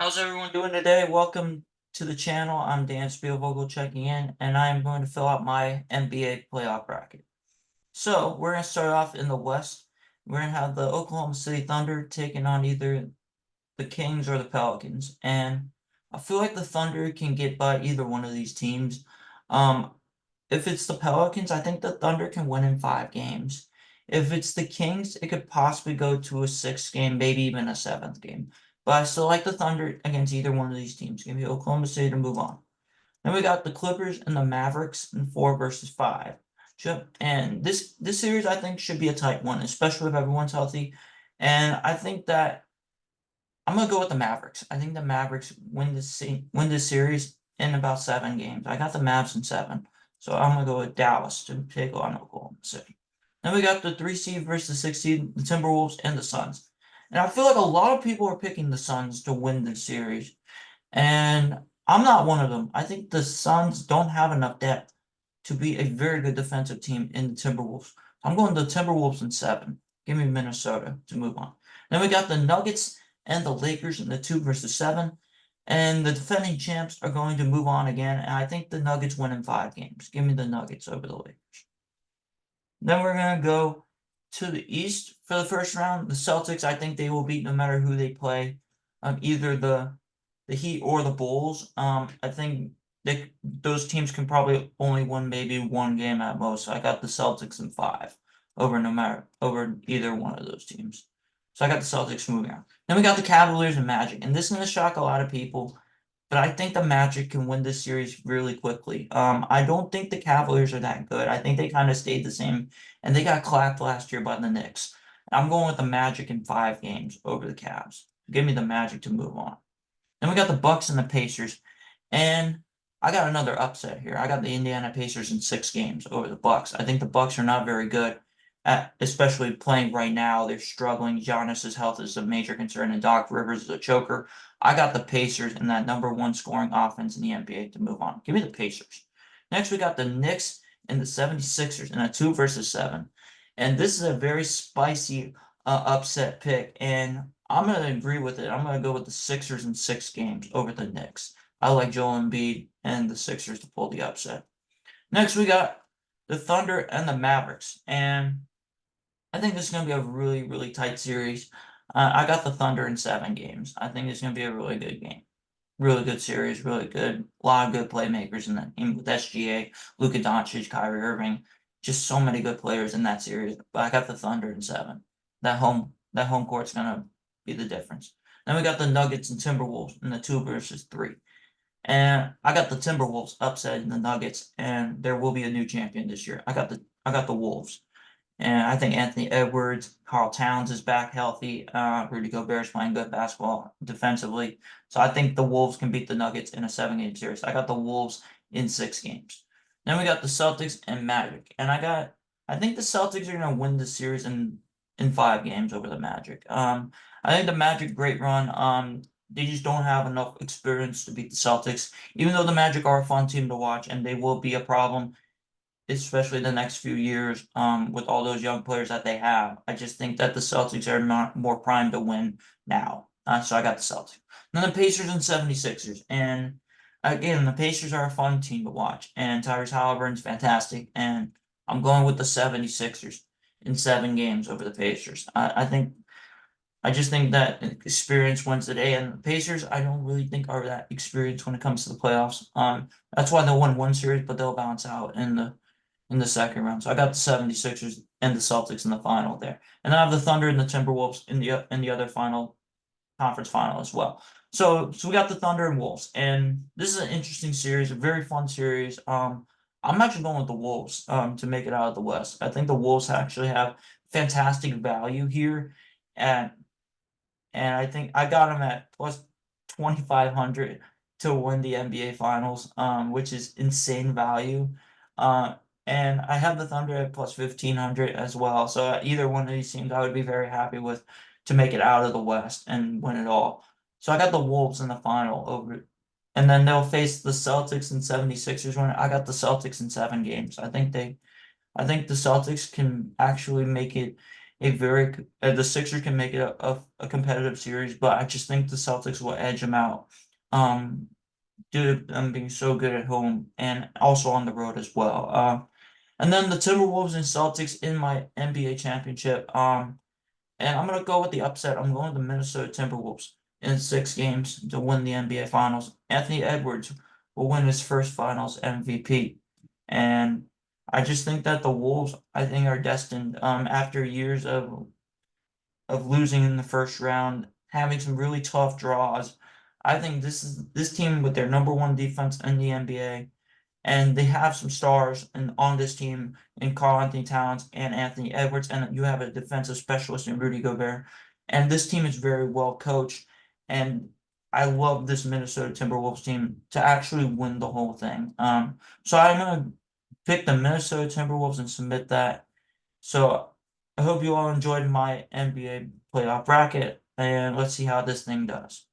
How's everyone doing today? Welcome to the channel. I'm Dan Spielvogel checking in, and I am going to fill out my NBA playoff bracket. So we're going to start off in the West. We're going to have the Oklahoma City Thunder taking on either the Kings or the Pelicans, and I feel like the Thunder can get by either one of these teams. Um, if it's the Pelicans, I think the Thunder can win in 5 games. If it's the Kings, it could possibly go to a 6 game, maybe even a 7th game. But I still like the Thunder against either one of these teams. Give me Oklahoma City to move on. Then we got the Clippers and the Mavericks in 4 versus 5. And this series I think should be a tight one, especially if everyone's healthy. And I think that I'm gonna go with the Mavericks. I think the Mavericks win this series in about 7 games. I got the Mavs in 7, so I'm gonna go with Dallas to take on Oklahoma City. Then we got the 3 seed versus the 6 seed, the Timberwolves and the Suns. And I feel like a lot of people are picking the Suns to win this series, and I'm not one of them. I think the Suns don't have enough depth to be a very good defensive team in the Timberwolves. I'm going the Timberwolves in 7. Give me Minnesota to move on. Then we got the Nuggets and the Lakers in the 2 versus 7. And the defending champs are going to move on again. And I think the Nuggets win in 5 games. Give me the Nuggets over the Lakers. Then we're going to go to the East for the first round. The Celtics, I think they will beat no matter who they play. Either the Heat or the Bulls. I think those teams can probably only win maybe 1 game at most. So I got the Celtics in 5 over either one of those teams. So I got the Celtics moving on. Then we got the Cavaliers and Magic, and this is going to shock a lot of people, but I think the Magic can win this series really quickly. I don't think the Cavaliers are that good. I think they kind of stayed the same, and they got clapped last year by the Knicks. I'm going with the Magic in 5 games over the Cavs. Give me the Magic to move on. Then we got the Bucks and the Pacers, and I got another upset here. I got the Indiana Pacers in 6 games over the Bucks. I think the Bucks are not very good especially playing right now. They're struggling. Giannis's health is a major concern, and Doc Rivers is a choker. I got the Pacers and that #1 scoring offense in the NBA to move on. Give me the Pacers. Next, we got the Knicks and the 76ers in a 2 versus 7. And this is a very spicy upset pick, and I'm going to agree with it. I'm going to go with the Sixers in 6 games over the Knicks. I like Joel Embiid and the Sixers to pull the upset. Next, we got the Thunder and the Mavericks, and I think this is going to be a really, really tight series. I got the Thunder in 7 games. I think it's going to be a really good game. Really good series, really good. A lot of good playmakers in that team with SGA, Luka Doncic, Kyrie Irving. Just so many good players in that series. But I got the Thunder in 7. That home court's going to be the difference. Then we got the Nuggets and Timberwolves in the 2 versus 3. And I got the Timberwolves upsetting the Nuggets, and there will be a new champion this year. I got the Wolves. And I think Anthony Edwards, Carl Towns is back healthy. Rudy Gobert's playing good basketball defensively. So I think the Wolves can beat the Nuggets in a 7 game series. I got the Wolves in 6 games. Then we got the Celtics and Magic. And I think the Celtics are gonna win the series in 5 games over the Magic. I think the Magic great run. They just don't have enough experience to beat the Celtics. Even though the Magic are a fun team to watch and they will be a problem especially the next few years, with all those young players that they have. I just think that the Celtics are not more primed to win now. So I got the Celtics. Then the Pacers and 76ers. And again, the Pacers are a fun team to watch. And Tyrese Halliburton's fantastic. And I'm going with the 76ers in 7 games over the Pacers. I just think that experience wins the day, and the Pacers, I don't really think are that experienced when it comes to the playoffs. That's why they'll win one series, but they'll bounce out in the second round. So I got the 76ers and the Celtics in the final there. And I have the Thunder and the Timberwolves in the other conference final as well. So we got the Thunder and Wolves. And this is an interesting series, a very fun series. I'm actually going with the Wolves to make it out of the West. I think the Wolves actually have fantastic value here. And and I think I got them at plus 2,500 to win the NBA Finals, which is insane value. Uh, and I have the Thunder at plus 1,500 as well. So either one of these teams I would be very happy with to make it out of the West and win it all. So I got the Wolves in the final over, and then they'll face the Celtics and 76ers when I got the Celtics in 7 games. I think the Celtics can actually make it the Sixers can make it a competitive series, but I just think the Celtics will edge them out. Due to them being so good at home and also on the road as well. And then the Timberwolves and Celtics in my NBA championship. And I'm gonna go with the upset. I'm going to the Minnesota Timberwolves in 6 games to win the NBA Finals. Anthony Edwards will win his first Finals MVP, and I just think that the Wolves, I think, are destined. After years of losing in the first round, having some really tough draws. I think this team with their number one defense in the NBA, and they have some stars on this team in Karl-Anthony Towns and Anthony Edwards, and you have a defensive specialist in Rudy Gobert. And this team is very well coached, and I love this Minnesota Timberwolves team to actually win the whole thing. So I'm gonna pick the Minnesota Timberwolves and submit that. So I hope you all enjoyed my NBA playoff bracket, and let's see how this thing does.